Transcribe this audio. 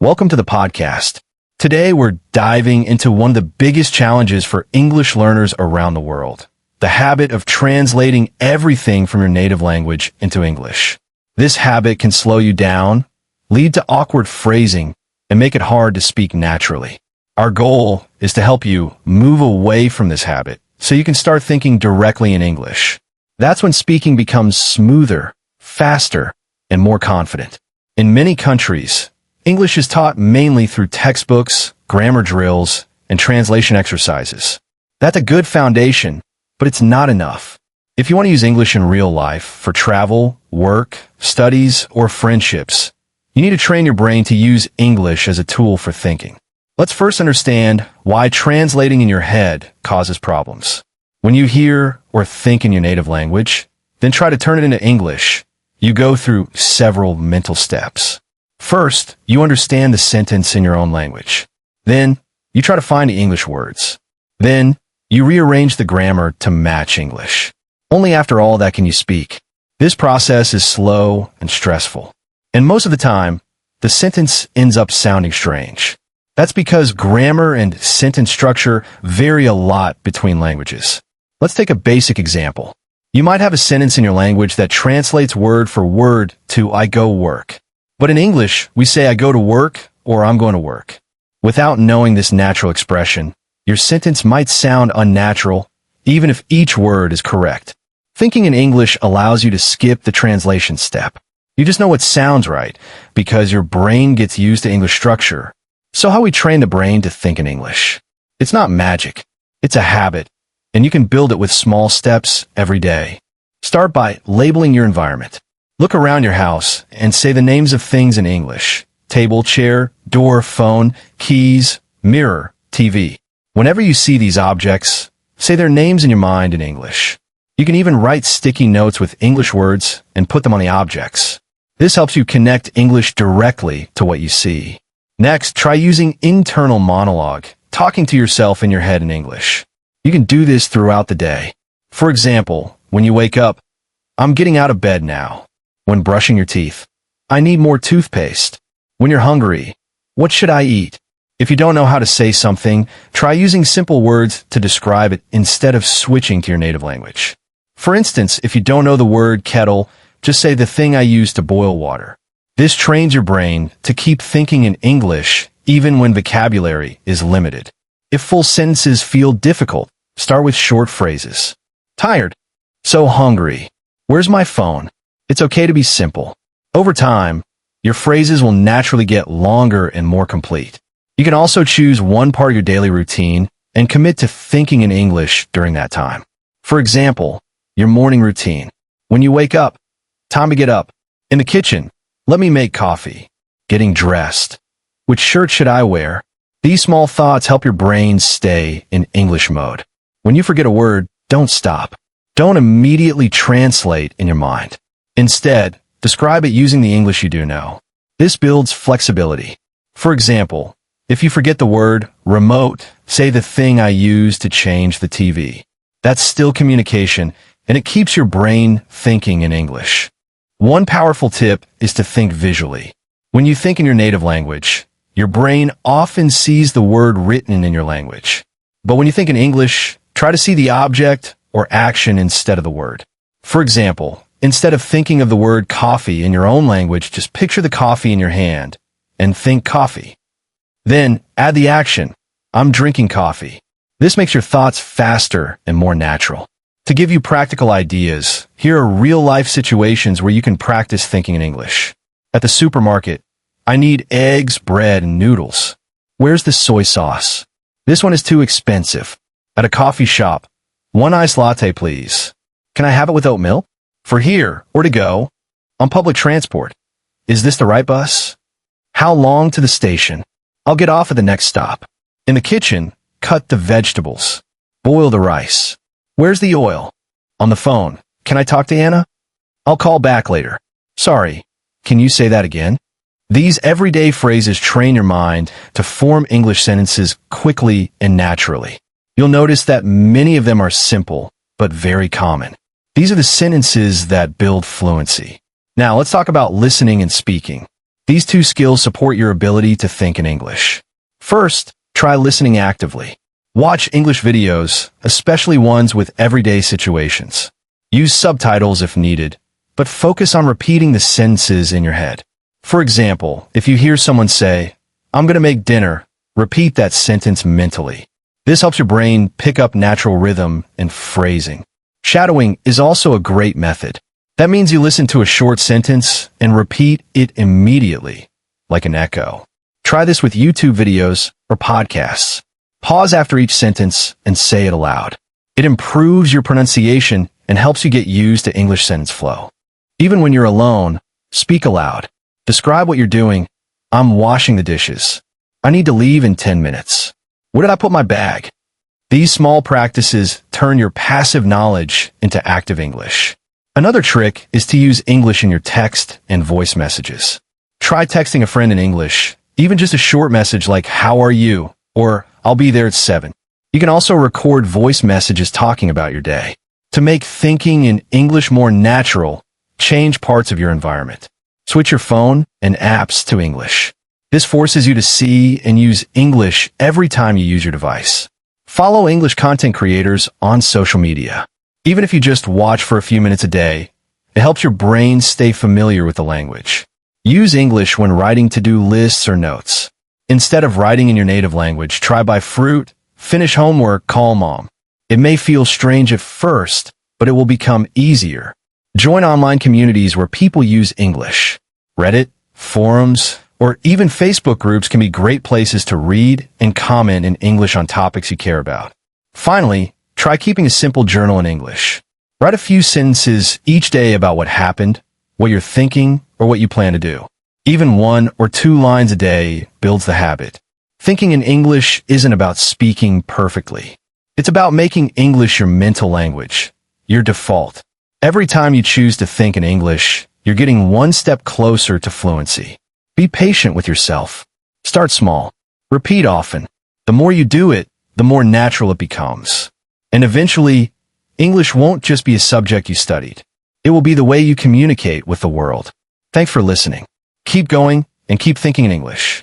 Welcome to the podcast. Today we're diving into one of the biggest challenges for English learners around the world, the habit of translating everything from your native language into English. This habit can slow you down, lead to awkward phrasing, and make it hard to speak naturally. Our goal is to help you move away from this habit so you can start thinking directly in English. That's when speaking becomes smoother, faster, and more confident. In many countries, English is taught mainly through textbooks, grammar drills, and translation exercises. That's a good foundation, but it's not enough. If you want to use English in real life for travel, work, studies, or friendships, you need to train your brain to use English as a tool for thinking. Let's first understand why translating in your head causes problems. When you hear or think in your native language, then try to turn it into English, you go through several mental steps. First, you understand the sentence in your own language. Then, you try to find the English words. Then, you rearrange the grammar to match English. Only after all that can you speak. This process is slow and stressful. And most of the time, the sentence ends up sounding strange. That's because grammar and sentence structure vary a lot between languages. Let's take a basic example. You might have a sentence in your language that translates word for word to I go work. But in English, we say I go to work or I'm going to work. Without knowing this natural expression, your sentence might sound unnatural, even if each word is correct. Thinking in English allows you to skip the translation step. You just know what sounds right because your brain gets used to English structure. So how we train the brain to think in English? It's not magic. It's a habit, and you can build it with small steps every day. Start by labeling your environment. Look around your house and say the names of things in English. Table, chair, door, phone, keys, mirror, TV. Whenever you see these objects, say their names in your mind in English. You can even write sticky notes with English words and put them on the objects. This helps you connect English directly to what you see. Next, try using internal monologue, talking to yourself in your head in English. You can do this throughout the day. For example, when you wake up, I'm getting out of bed now. When brushing your teeth, I need more toothpaste. When you're hungry, what should I eat? If you don't know how to say something, try using simple words to describe it instead of switching to your native language. For instance, if you don't know the word kettle, just say the thing I use to boil water. This trains your brain to keep thinking in English even when vocabulary is limited. If full sentences feel difficult, start with short phrases. Tired. So hungry. Where's my phone? It's okay to be simple. Over time, your phrases will naturally get longer and more complete. You can also choose one part of your daily routine and commit to thinking in English during that time. For example, your morning routine. When you wake up, time to get up. In the kitchen, let me make coffee. Getting dressed. Which shirt should I wear? These small thoughts help your brain stay in English mode. When you forget a word, don't stop. Don't immediately translate in your mind. Instead, describe it using the English you do know. This builds flexibility. For example, if you forget the word remote, say the thing I use to change the TV. That's still communication, and it keeps your brain thinking in English. One powerful tip is to think visually. When you think in your native language, your brain often sees the word written in your language. But when you think in English, try to see the object or action instead of the word. For example, instead of thinking of the word coffee in your own language, just picture the coffee in your hand and think coffee. Then add the action, I'm drinking coffee. This makes your thoughts faster and more natural. To give you practical ideas, here are real-life situations where you can practice thinking in English. At the supermarket, I need eggs, bread, and noodles. Where's the soy sauce? This one is too expensive. At a coffee shop, one iced latte, please. Can I have it with oat milk? For here, or to go, on public transport. Is this the right bus? How long to the station? I'll get off at the next stop. In the kitchen, cut the vegetables. Boil the rice. Where's the oil? On the phone. Can I talk to Anna? I'll call back later. Sorry. Can you say that again? These everyday phrases train your mind to form English sentences quickly and naturally. You'll notice that many of them are simple, but very common. These are the sentences that build fluency. Now, let's talk about listening and speaking. These two skills support your ability to think in English. First, try listening actively. Watch English videos, especially ones with everyday situations. Use subtitles if needed, but focus on repeating the sentences in your head. For example, if you hear someone say, "I'm going to make dinner," repeat that sentence mentally. This helps your brain pick up natural rhythm and phrasing. Shadowing is also a great method. That means you listen to a short sentence and repeat it immediately, like an echo. Try this with YouTube videos or podcasts. Pause after each sentence and say it aloud. It improves your pronunciation and helps you get used to English sentence flow. Even when you're alone, speak aloud. Describe what you're doing. "I'm washing the dishes. I need to leave in 10 minutes. Where did I put my bag?" These small practices turn your passive knowledge into active English. Another trick is to use English in your text and voice messages. Try texting a friend in English, even just a short message like "How are you?" or "I'll be there at 7." You can also record voice messages talking about your day. To make thinking in English more natural, change parts of your environment. Switch your phone and apps to English. This forces you to see and use English every time you use your device. Follow English content creators on social media. Even if you just watch for a few minutes a day, it helps your brain stay familiar with the language. Use English when writing to-do lists or notes. Instead of writing in your native language, try buy fruit, finish homework, call mom. It may feel strange at first, but it will become easier. Join online communities where people use English. Reddit, forums, or even Facebook groups can be great places to read and comment in English on topics you care about. Finally, try keeping a simple journal in English. Write a few sentences each day about what happened, what you're thinking, or what you plan to do. Even 1 or 2 lines a day builds the habit. Thinking in English isn't about speaking perfectly. It's about making English your mental language, your default. Every time you choose to think in English, you're getting one step closer to fluency. Be patient with yourself. Start small. Repeat often. The more you do it, the more natural it becomes. And eventually, English won't just be a subject you studied. It will be the way you communicate with the world. Thanks for listening. Keep going and keep thinking in English.